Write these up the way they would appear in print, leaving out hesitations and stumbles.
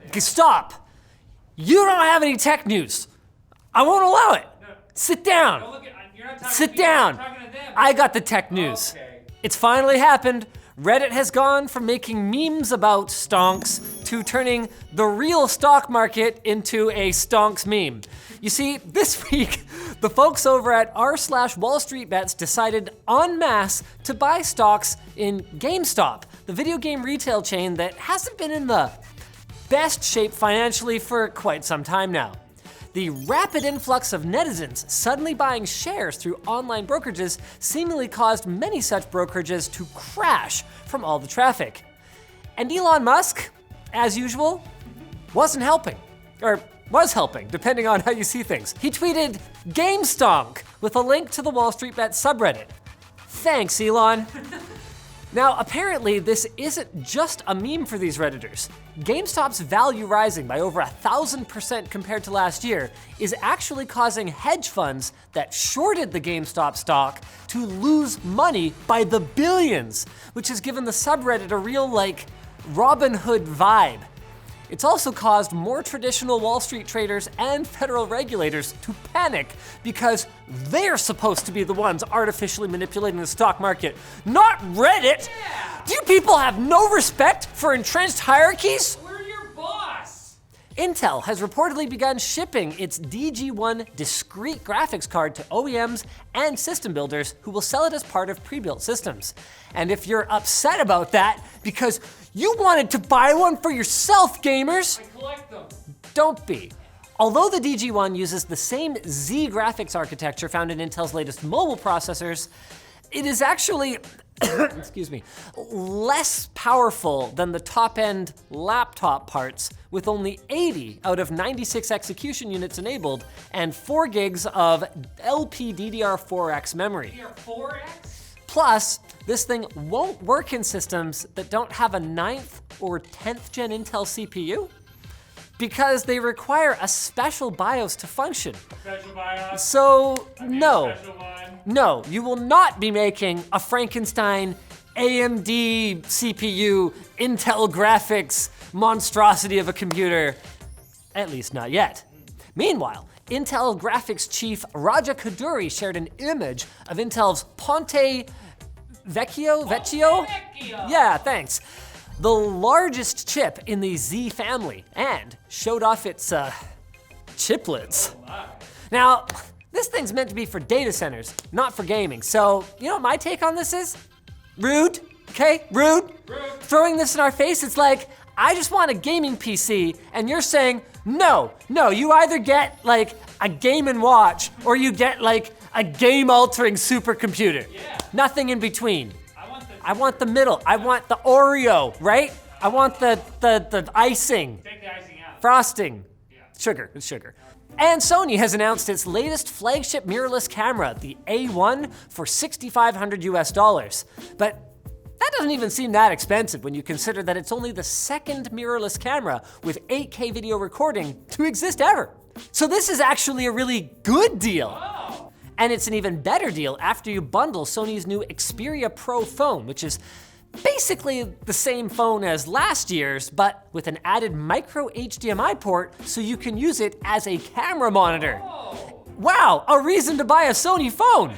Okay, stop. You don't have any tech news. I won't allow it. No. Sit down. Don't look at, you're not talking Sit to me, down. I'm talking to them. I got the tech news. Okay. It's finally happened. Reddit has gone from making memes about stonks to turning the real stock market into a stonks meme. You see, this week, the folks over at r/Wall Street Bets decided en masse to buy stocks in Gamestop, the video game retail chain that hasn't been in the best shape financially for quite some time now. The rapid influx of netizens suddenly buying shares through online brokerages seemingly caused many such brokerages to crash from all the traffic. And Elon Musk, as usual, wasn't helping. Or was helping, depending on how you see things. He tweeted GameStonk with a link to the Wall Street Bet subreddit. Thanks, Elon. Now, apparently, this isn't just a meme for these Redditors. GameStop's value rising by over 1,000% compared to last year is actually causing hedge funds that shorted the GameStop stock to lose money by the billions, which has given the subreddit a real, Robin Hood vibe. It's also caused more traditional Wall Street traders and federal regulators to panic because they're supposed to be the ones artificially manipulating the stock market, not Reddit. Yeah. Do you people have no respect for entrenched hierarchies? We're your boss. Intel has reportedly begun shipping its DG1 discrete graphics card to OEMs and system builders who will sell it as part of pre-built systems. And if you're upset about that because you wanted to buy one for yourself, gamers, I collect them. don't be. Although the DG1 uses the same Z graphics architecture found in Intel's latest mobile processors, it is actually, excuse me, less powerful than the top-end laptop parts, with only 80 out of 96 execution units enabled and 4 gigs of LPDDR4X memory. DDR4X? Plus, this thing won't work in systems that don't have a 9th or 10th gen Intel CPU because they require a special BIOS to function. Special BIOS? So, no. Special one. No, you will not be making a Frankenstein AMD CPU Intel graphics monstrosity of a computer, at least not yet. Meanwhile, Intel graphics chief Raja Koduri shared an image of Intel's Ponte Vecchio? Yeah, thanks. The largest chip in the Z family, and showed off its chiplets. Oh my. Now, this thing's meant to be for data centers, not for gaming. So, you know what my take on this is? Rude, okay? Rude. Throwing this in our face, it's like, I just want a gaming PC, and you're saying, no, you either get a Game & Watch, or you get a game-altering supercomputer. Yeah. Nothing in between. I want the middle. I want the Oreo, right? I want the icing. Take the icing out. Frosting. Yeah. Sugar, it's sugar. And Sony has announced its latest flagship mirrorless camera, the A1, for $6,500 US. But that doesn't even seem that expensive when you consider that it's only the second mirrorless camera with 8K video recording to exist ever. So this is actually a really good deal. Oh. And it's an even better deal after you bundle Sony's new Xperia Pro phone, which is basically the same phone as last year's, but with an added micro HDMI port so you can use it as a camera monitor. Oh. Wow, a reason to buy a Sony phone.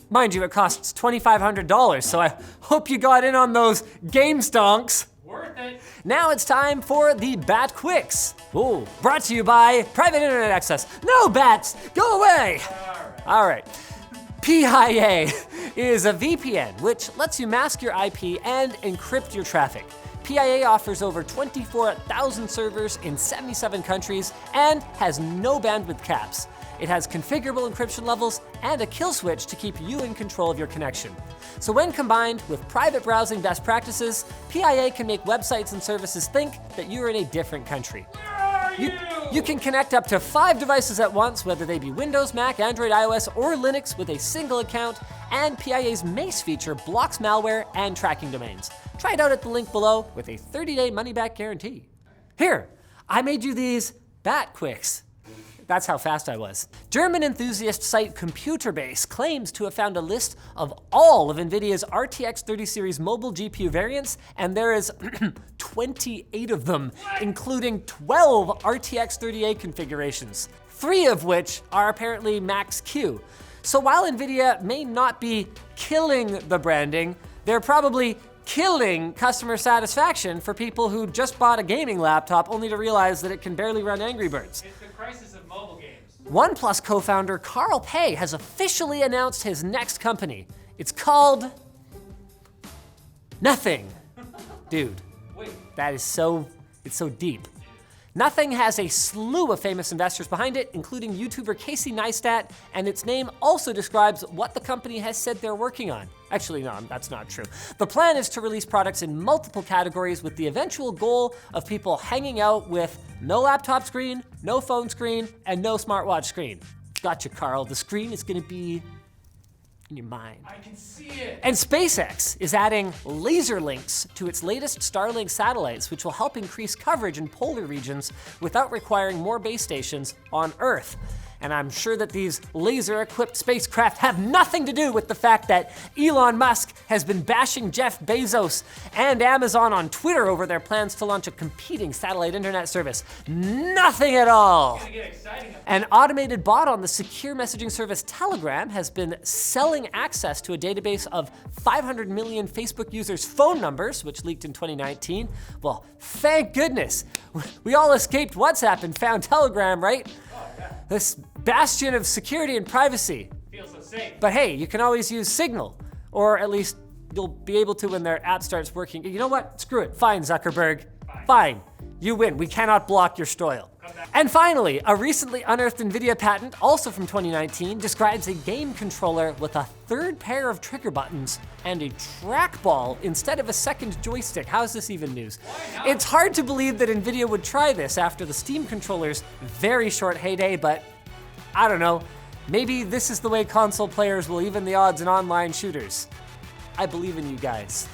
Mind you, it costs $2,500, so I hope you got in on those Gamestonks. Worth it. Now it's time for the Bat Quicks. Ooh, brought to you by Private Internet Access. No bats, go away. All right. PIA is a VPN which lets you mask your IP and encrypt your traffic. PIA offers over 24,000 servers in 77 countries and has no bandwidth caps. It has configurable encryption levels and a kill switch to keep you in control of your connection. So when combined with private browsing best practices, PIA can make websites and services think that you're in a different country. Where are you? You can connect up to 5 devices at once, whether they be Windows, Mac, Android, iOS, or Linux with a single account, and PIA's Mace feature blocks malware and tracking domains. Try it out at the link below with a 30-day money-back guarantee. Here, I made you these Bat Quicks. That's how fast I was. German enthusiast site Computerbase claims to have found a list of all of Nvidia's RTX 30 series mobile GPU variants, and there is 28 of them, including 12 RTX 30A configurations, 3 of which are apparently Max Q. So while Nvidia may not be killing the branding, they're probably killing customer satisfaction for people who just bought a gaming laptop only to realize that it can barely run Angry Birds. It's the crisis of mobile games. OnePlus co-founder Carl Pei has officially announced his next company. It's called Nothing. Dude, Wait, that is it's so deep. Nothing has a slew of famous investors behind it, including YouTuber Casey Neistat, and its name also describes what the company has said they're working on. Actually, no, that's not true. The plan is to release products in multiple categories with the eventual goal of people hanging out with no laptop screen, no phone screen, and no smartwatch screen. Gotcha, Carl. The screen is gonna be in your mind. I can see it. And SpaceX is adding laser links to its latest Starlink satellites, which will help increase coverage in polar regions without requiring more base stations on Earth. And I'm sure that these laser-equipped spacecraft have nothing to do with the fact that Elon Musk has been bashing Jeff Bezos and Amazon on Twitter over their plans to launch a competing satellite internet service. Nothing at all. It's gonna get exciting. An automated bot on the secure messaging service Telegram has been selling access to a database of 500 million Facebook users' phone numbers, which leaked in 2019. Well, thank goodness. We all escaped WhatsApp and found Telegram, right? This bastion of security and privacy. Feels so safe. But hey, you can always use Signal, or at least you'll be able to when their app starts working. You know what? Screw it. Fine, Zuckerberg. Fine. You win. We cannot block your spoil. And finally, a recently unearthed Nvidia patent, also from 2019, describes a game controller with a third pair of trigger buttons and a trackball instead of a second joystick. How is this even news? It's hard to believe that Nvidia would try this after the Steam controller's very short heyday, but I don't know. Maybe this is the way console players will even the odds in online shooters. I believe in you guys.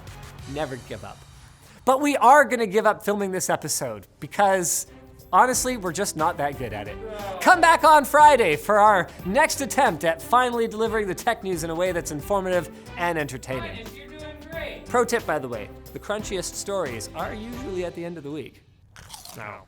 Never give up. But we are gonna give up filming this episode because honestly, we're just not that good at it. Come back on Friday for our next attempt at finally delivering the tech news in a way that's informative and entertaining. And you're doing great. Pro tip, by the way, the crunchiest stories are usually at the end of the week. No.